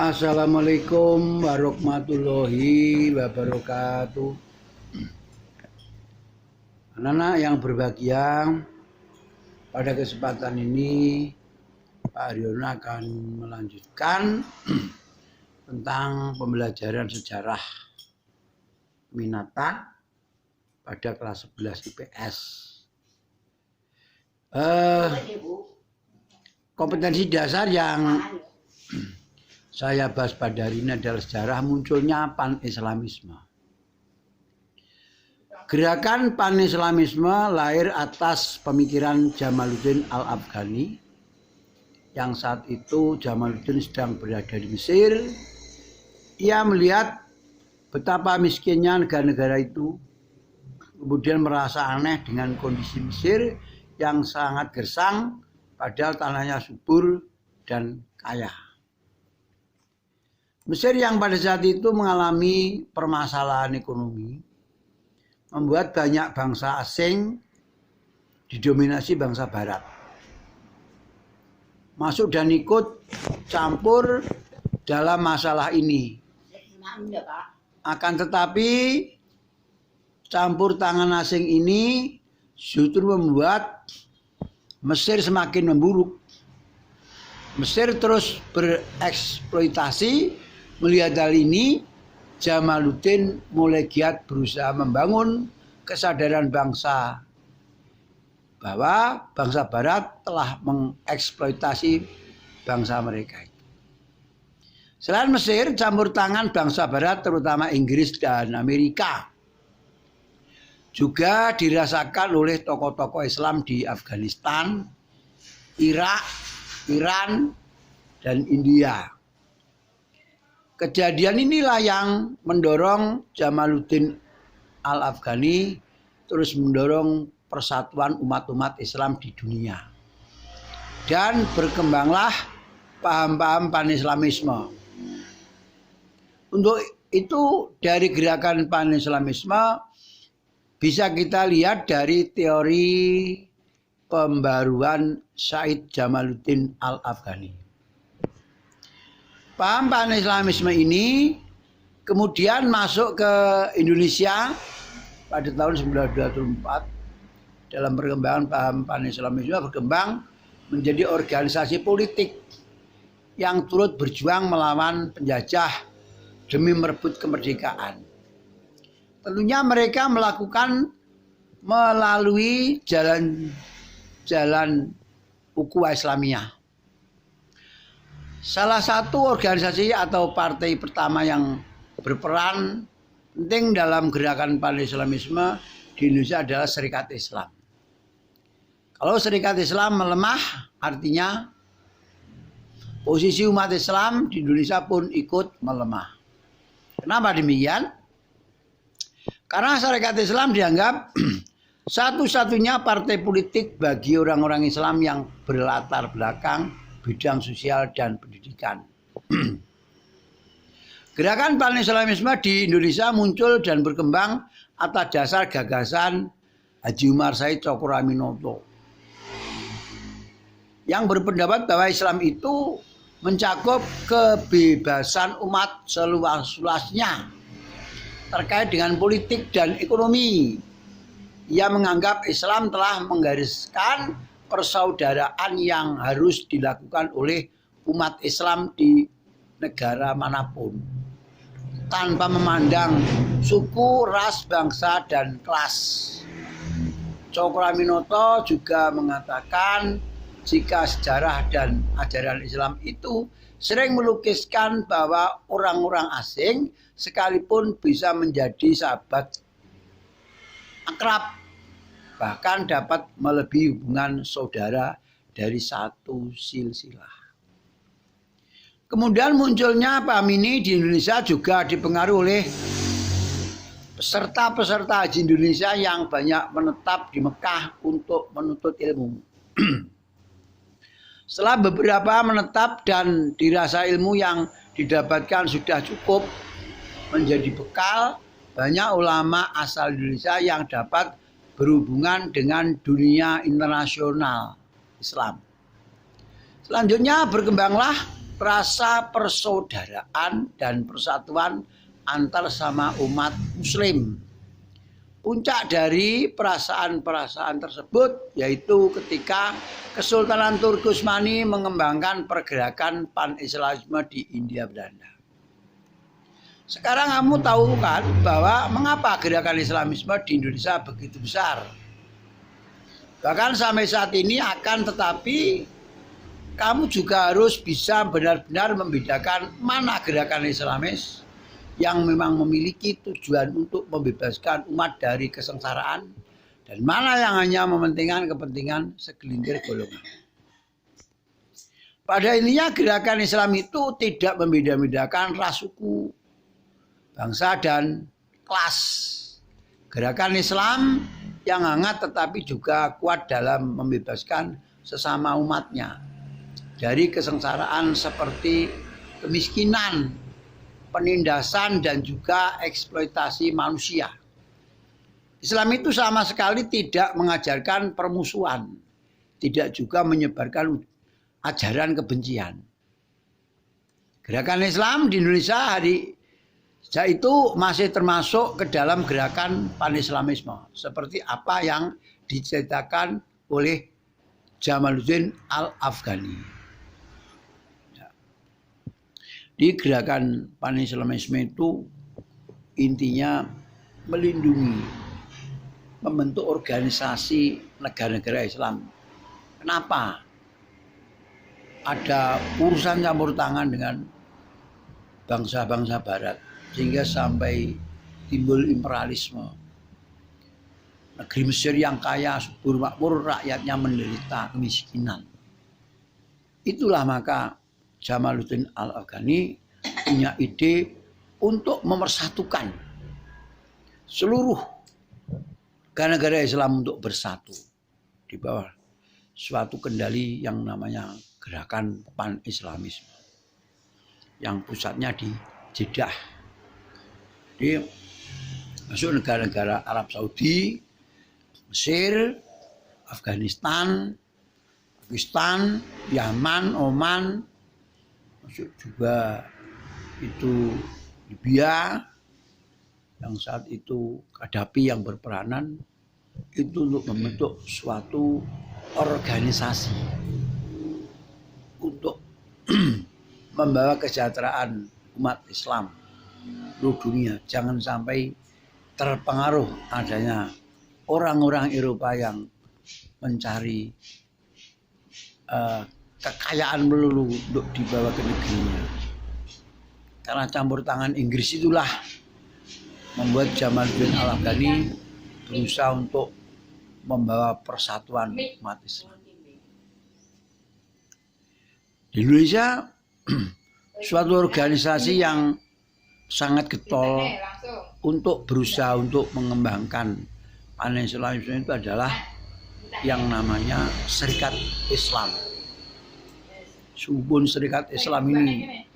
Assalamualaikum warahmatullahi wabarakatuh. Anak-anak yang berbahagia, pada kesempatan ini Pak Haryono akan melanjutkan tentang pembelajaran sejarah minatan pada kelas 11 IPS. Kompetensi dasar yang saya bahas pada hari ini adalah sejarah munculnya pan-islamisme. Gerakan pan-islamisme lahir atas pemikiran Jamaluddin Al-Afghani yang saat itu Jamaluddin sedang berada di Mesir. Ia melihat betapa miskinnya negara-negara itu, kemudian merasa aneh dengan kondisi Mesir yang sangat gersang padahal tanahnya subur dan kaya. Mesir yang pada saat itu mengalami permasalahan ekonomi membuat banyak bangsa asing didominasi bangsa barat masuk dan ikut campur dalam masalah ini. Akan tetapi campur tangan asing ini justru membuat Mesir semakin memburuk. Mesir terus bereksploitasi. Melihat hal ini, Jamaluddin mulai giat berusaha membangun kesadaran bangsa bahwa bangsa barat telah mengeksploitasi bangsa mereka. Selain Mesir, campur tangan bangsa barat terutama Inggris dan Amerika juga dirasakan oleh tokoh-tokoh Islam di Afghanistan, Irak, Iran, dan India. Kejadian inilah yang mendorong Jamaluddin Al-Afghani terus mendorong persatuan umat-umat Islam di dunia. Dan berkembanglah paham-paham pan-islamisme. Untuk itu dari gerakan pan-islamisme bisa kita lihat dari teori pembaruan Said Jamaluddin Al-Afghani. Paham pan-islamisme ini kemudian masuk ke Indonesia pada tahun 1924. Dalam perkembangan paham pan-islamisme berkembang menjadi organisasi politik yang turut berjuang melawan penjajah demi merebut kemerdekaan. Tentunya mereka melakukan melalui jalan ukhuwah Islamiyah. Salah satu organisasi atau partai pertama yang berperan penting dalam gerakan pan-islamisme di Indonesia adalah Serikat Islam. Kalau Serikat Islam melemah, artinya posisi umat Islam di Indonesia pun ikut melemah. Kenapa demikian? Karena Serikat Islam dianggap satu-satunya partai politik bagi orang-orang Islam yang berlatar belakang bidang sosial dan pendidikan. Gerakan pan-islamisme di Indonesia muncul dan berkembang atas dasar gagasan Haji Umar Said Cokroaminoto yang berpendapat bahwa Islam itu mencakup kebebasan umat seluas-luasnya terkait dengan politik dan ekonomi. Ia menganggap Islam telah menggariskan persaudaraan yang harus dilakukan oleh umat Islam di negara manapun tanpa memandang suku, ras, bangsa, dan kelas. Cokroaminoto juga mengatakan jika sejarah dan ajaran Islam itu sering melukiskan bahwa orang-orang asing sekalipun bisa menjadi sahabat akrab, bahkan dapat melebihi hubungan saudara dari satu silsilah. Kemudian munculnya paham ini di Indonesia juga dipengaruhi oleh peserta-peserta haji Indonesia yang banyak menetap di Mekah untuk menuntut ilmu. Setelah beberapa menetap dan dirasa ilmu yang didapatkan sudah cukup menjadi bekal, banyak ulama asal Indonesia yang dapat berhubungan dengan dunia internasional Islam. Selanjutnya berkembanglah rasa persaudaraan dan persatuan antar sama umat muslim. Puncak dari perasaan-perasaan tersebut yaitu ketika Kesultanan Turki Utsmani mengembangkan pergerakan pan-Islamisme di Hindia Belanda. Sekarang kamu tahu kan bahwa mengapa gerakan Islamisme di Indonesia begitu besar. Bahkan sampai saat ini akan tetapi kamu juga harus bisa benar-benar membedakan mana gerakan Islamis yang memang memiliki tujuan untuk membebaskan umat dari kesengsaraan dan mana yang hanya mementingkan kepentingan segelintir golongan. Pada intinya gerakan Islam itu tidak membeda-bedakan ras, suku, bangsa dan kelas. Gerakan Islam yang hangat tetapi juga kuat dalam membebaskan sesama umatnya dari kesengsaraan seperti kemiskinan, penindasan dan juga eksploitasi manusia. Islam itu sama sekali tidak mengajarkan permusuhan, tidak juga menyebarkan ajaran kebencian. Gerakan Islam di Indonesia sejak itu masih termasuk ke dalam gerakan pan-Islamisme seperti apa yang diceritakan oleh Jamaluddin Al-Afghani. Di gerakan pan-Islamisme itu intinya melindungi, membentuk organisasi negara-negara Islam. Kenapa? Ada urusan campur tangan dengan bangsa-bangsa Barat sehingga sampai timbul imperialisme. Negeri Mesir yang kaya, subur, makmur, rakyatnya menderita kemiskinan. Itulah maka Jamaluddin Al-Afghani punya ide untuk memersatukan seluruh negara-negara Islam untuk bersatu di bawah suatu kendali yang namanya gerakan pan-Islamisme yang pusatnya di Jeddah. Jadi masuk negara-negara Arab Saudi, Mesir, Afghanistan, Pakistan, Yaman, Oman, masuk juga itu Libya yang saat itu Qaddafi yang berperanan itu untuk membentuk suatu organisasi untuk membawa kesejahteraan umat Islam seluruh dunia. Jangan sampai terpengaruh adanya orang-orang Eropa yang mencari kekayaan melulu untuk dibawa ke negerinya. Karena campur tangan Inggris itulah membuat Jamaluddin Al-Afghani berusaha untuk membawa persatuan umat Islam. Di Indonesia suatu organisasi yang sangat getol untuk berusaha untuk mengembangkan pan-Islamisme itu adalah yang namanya Serikat Islam. Subun Serikat Islam ini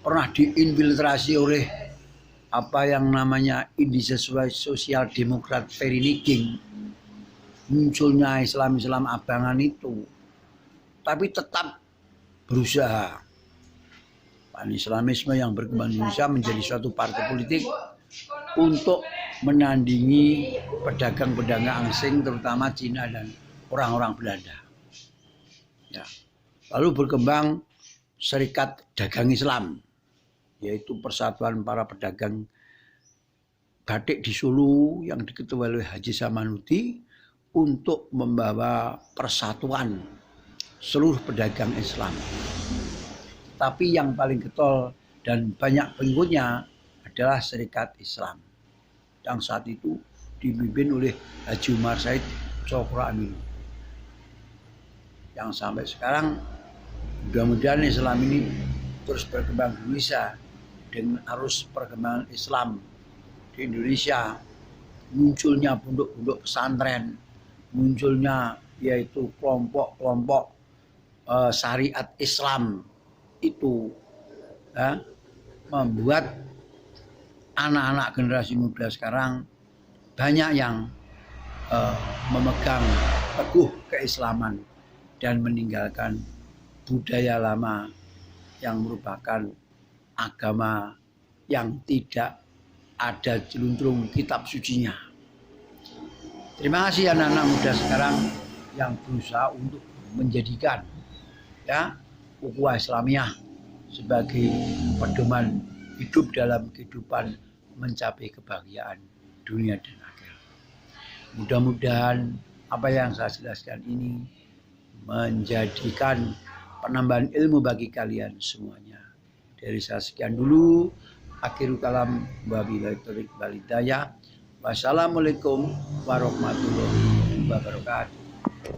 pernah diinfiltrasi oleh apa yang namanya Indonesia Sosial Demokrat Ferry Niging. Munculnya Islam-Islam abangan itu, tapi tetap berusaha pan-Islamisme yang berkembang di Indonesia menjadi suatu partai politik untuk menandingi pedagang-pedagang asing terutama Cina dan orang-orang Belanda. Ya. Lalu berkembang Serikat Dagang Islam, yaitu persatuan para pedagang batik di Solo yang diketuai oleh Haji Samanudi untuk membawa persatuan seluruh pedagang Islam. Tapi yang paling getol dan banyak pengikutnya adalah Serikat Islam yang saat itu dipimpin oleh Haji Umar Said Cokro Aminoto. Yang sampai sekarang mudah-mudahan Islam ini terus berkembang di Indonesia dengan arus perkembangan Islam di Indonesia, munculnya pondok-pondok pesantren, munculnya yaitu kelompok-kelompok syariat Islam itu membuat anak-anak generasi muda sekarang banyak yang memegang teguh keislaman dan meninggalkan budaya lama yang merupakan agama yang tidak ada jeluntrung kitab sucinya. Terima kasih anak-anak muda sekarang yang berusaha untuk menjadikan ukhuwah Islamiyah sebagai pedoman hidup dalam kehidupan mencapai kebahagiaan dunia dan akhirat. Mudah-mudahan apa yang saya jelaskan ini menjadikan penambahan ilmu bagi kalian semuanya. Dari saya sekian dulu. Akhirul kalam, wabillahi taufiq wal hidayah. Wassalamualaikum warahmatullahi wabarakatuh.